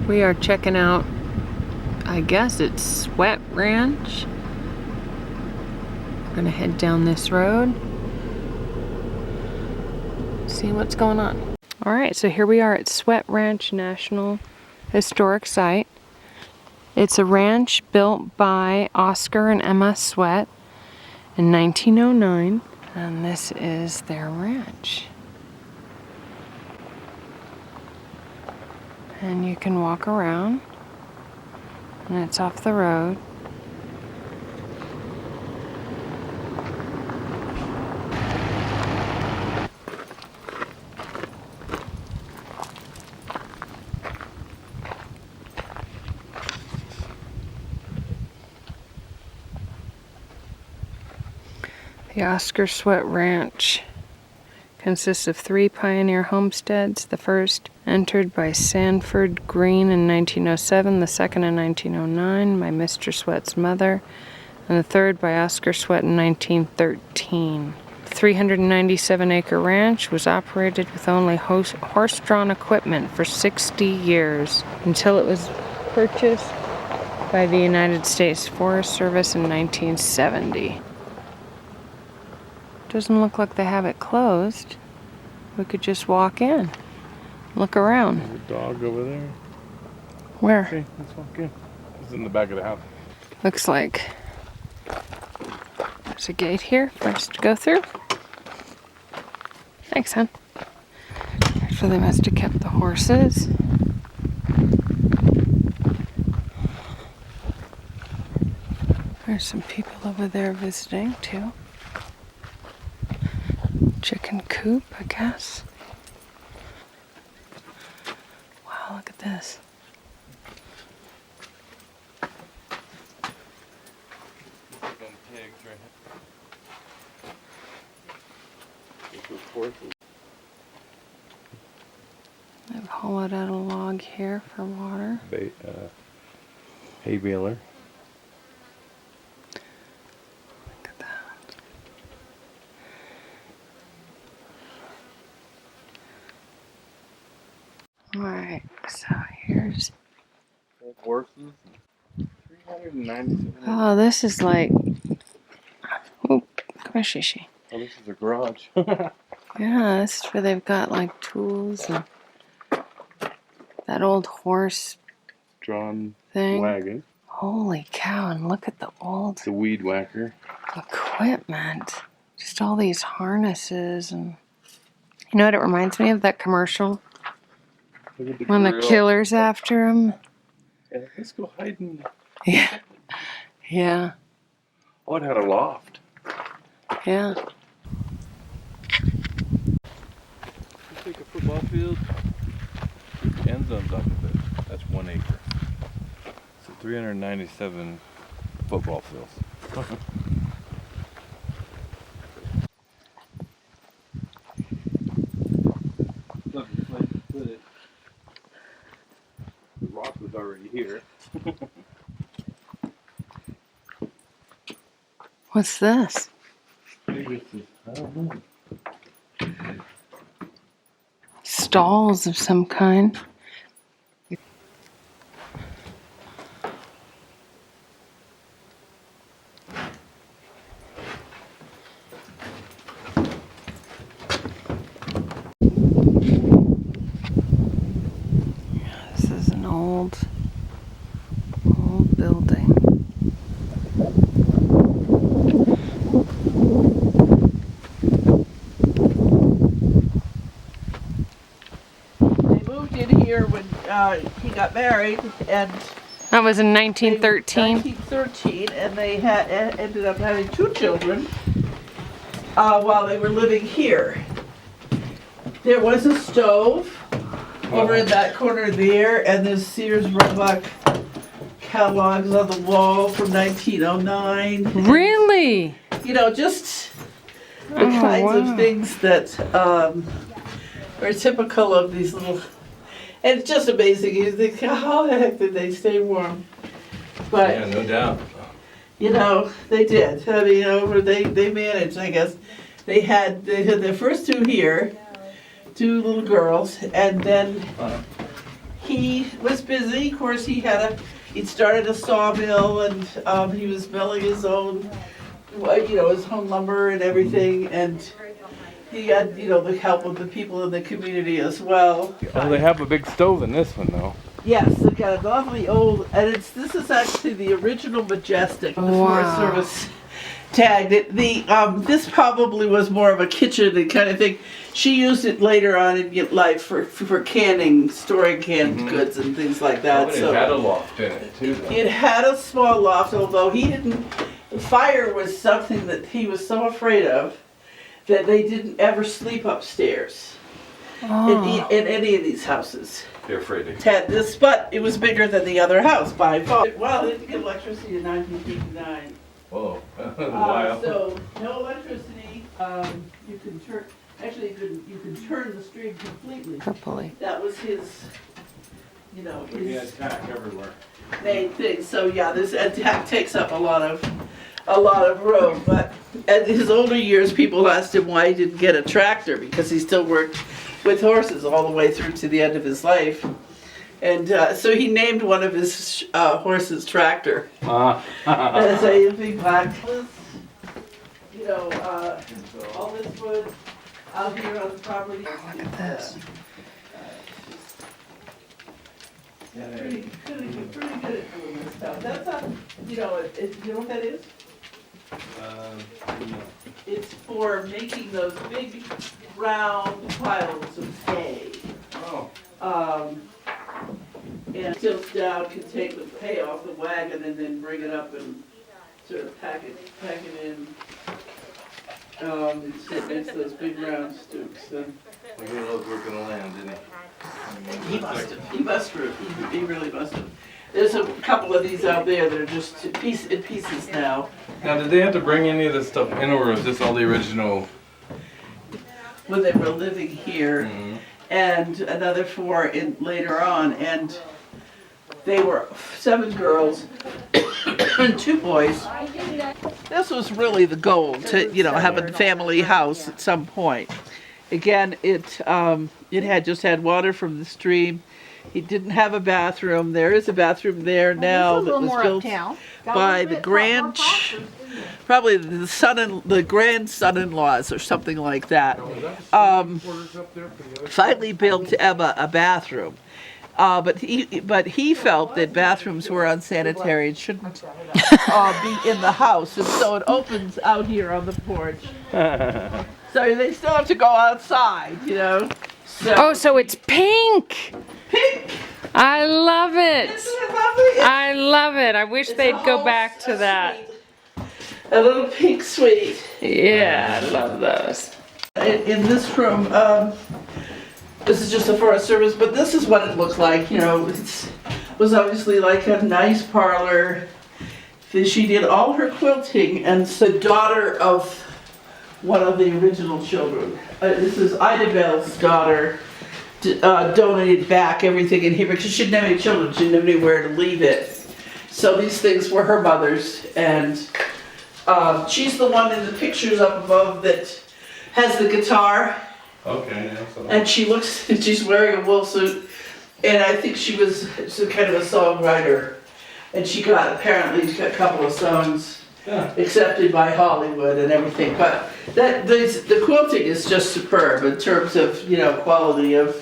We are checking out, I guess it's Swett Ranch. We're gonna head down this road, see what's going on. All right, so here we are at Swett Ranch National Historic Site. It's a ranch built by Oscar and Emma Swett in 1909, and this is their ranch. And you can walk around, and it's off the road. The Oscar Swett Ranch consists of 3 pioneer homesteads, the first entered by Sanford Green in 1907, the second in 1909 by Mr. Swett's mother, and the third by Oscar Swett in 1913. The 397-acre ranch was operated with only horse-drawn equipment for 60 years until it was purchased by the United States Forest Service in 1970. Doesn't look like they have it closed. We could just walk in, look around. There's a dog over there. Where? Okay, let's walk in. It's in the back of the house. Looks like there's a gate here for us to go through. Thanks, hon. So they must have kept the horses. There's some people over there visiting too. Chicken coop, I guess. Wow, look at this. They've hollowed out a log here for water. Hay baler. Look at that. Alright, so here's... Horses. 397. Oh, this is like... Oh, come here, Shishi. Oh, this is a garage. Yeah, this is where they've got like tools and that old horse Drawn thing. wagon. Holy cow, and look at the old The weed whacker. equipment. Just all these harnesses and... You know what it reminds me of? That commercial? Look at the When the grill. killer's after him. Yeah, let's go hide in. Yeah. Yeah. Oh, it had a loft. Yeah. Let's take a football field. End zones off of it. That's 1 acre. So 397 football fields. Lovely place to put it. The rock was already here. What's this? Maybe it's I don't know. Stalls of some kind. This is an old building. They moved in here when he got married, and That was in 1913. 1913, and they had ended up having 2 children while they were living here. There was a stove over in that corner there, and there's Sears Roebuck catalogs on the wall from 1909. Really? You know, just the Oh, kinds wow. of things that are typical of these little. And it's just amazing. You think, how the heck did they stay warm? But Yeah, no doubt. you know, they did. I mean, they managed. I guess they had their first 2 here, 2 little girls, and then he was busy. Of course, he'd started a sawmill, and he was milling his own, his own lumber and everything, and he had, the help of the people in the community as well. Oh, they have a big stove in this one, though. Yes, they got an awfully old, and this is actually the original Majestic. The Forest Service tagged it. This probably was more of a kitchen and kind of thing. She used it later on in life for canning, storing canned goods and things like that. It had a loft in it too, though. It had a small loft, although fire was something that he was so afraid of that they didn't ever sleep upstairs in any of these houses. They're afraid to. Had this, but it was bigger than the other house by far. Well, they didn't get electricity in 1959. Whoa, wow. So no electricity. You can turn. Actually, you can turn the stream completely. Purpley. That was his. His attack everywhere. main thing. So yeah, this attack takes up a lot of room. But at his older years, people asked him why he didn't get a tractor, because he still worked with horses all the way through to the end of his life. And so he named one of his horses Tractor. As a big black, all this wood out here on the property. Look at this. Pretty good at doing this stuff. That's you know what that is? It's for making those big round piles of hay. Oh. And tilts down, can take the hay off the wagon and then bring it up and sort of pack it in. And so it makes those big round stoops. He loves working the land, didn't he? He must have. He really must have. There's a couple of these out there that are just in pieces now. Now, did they have to bring any of this stuff in, or is this all the original? When they were living here, and another 4 later on, and they were 7 girls and 2 boys. This was really the goal, to have a family house at some point. Again, it had just had water from the stream. He didn't have a bathroom. There is a bathroom there now that was built by the probably the grandson-in-laws or something like that. Finally built Emma a bathroom. But he felt that bathrooms were unsanitary and shouldn't be in the house, and so it opens out here on the porch. So they still have to go outside, So it's pink. Pink. I love it. Isn't it lovely? I love it. I wish they'd go back to that. A little pink suite. Yeah, I love those. In this room, this is just a Forest Service, but this is what it looked like. It was obviously like a nice parlor. She did all her quilting, and it's the daughter of one of the original children. This is Idabel's daughter. Donated back everything in here because she didn't have any children. She didn't have anywhere to leave it. So these things were her mother's, and she's the one in the pictures up above that has the guitar. Okay, yeah. And she's wearing a wool suit, and I think she was kind of a songwriter. And she apparently got a couple of songs accepted by Hollywood and everything. But the quilting is just superb in terms of quality of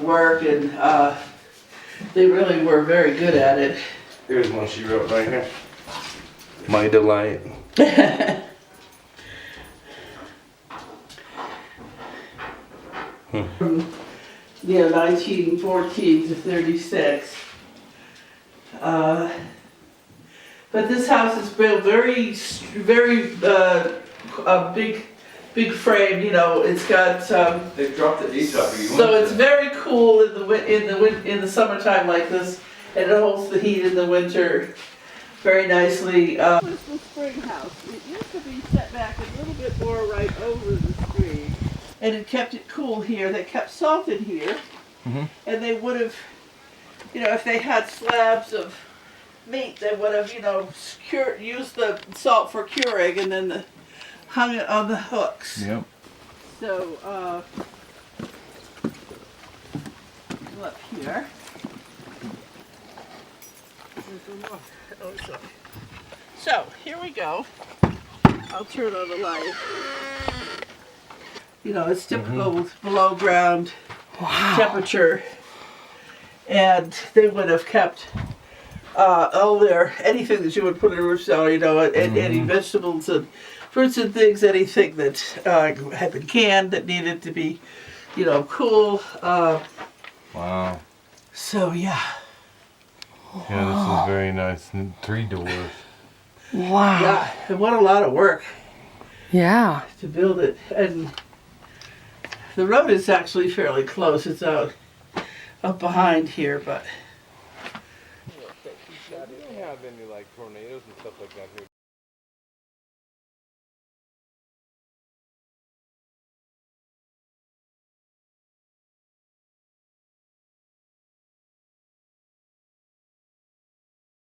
work, and they really were very good at it. Here's one she wrote right here. My delight. From 1914 to 36. But this house is built very big frame. It's got. They dropped the detail. So it's very cool in the summertime like this, and it holds the heat in the winter very nicely. This was the spring house. It used to be set back a little bit more right over the stream, and it kept it cool here. They kept salt in here, and they would have, if they had slabs of meat, they would have, used the salt for curing, and then hung it on the hooks. Yep. So, Go up here. So here we go. I'll turn on the light. You know, it's typical with below ground temperature, and they would have kept all their anything that you would put in a root cellar. You know, any vegetables and fruits and things, anything that had been canned that needed to be, you know, cool. Wow. So yeah. Yeah, this is very nice. And 3 doors. Wow. Yeah, and what a lot of work Yeah. to build it. And the road is actually fairly close. It's out behind here, but We don't have any like tornadoes and stuff like that here.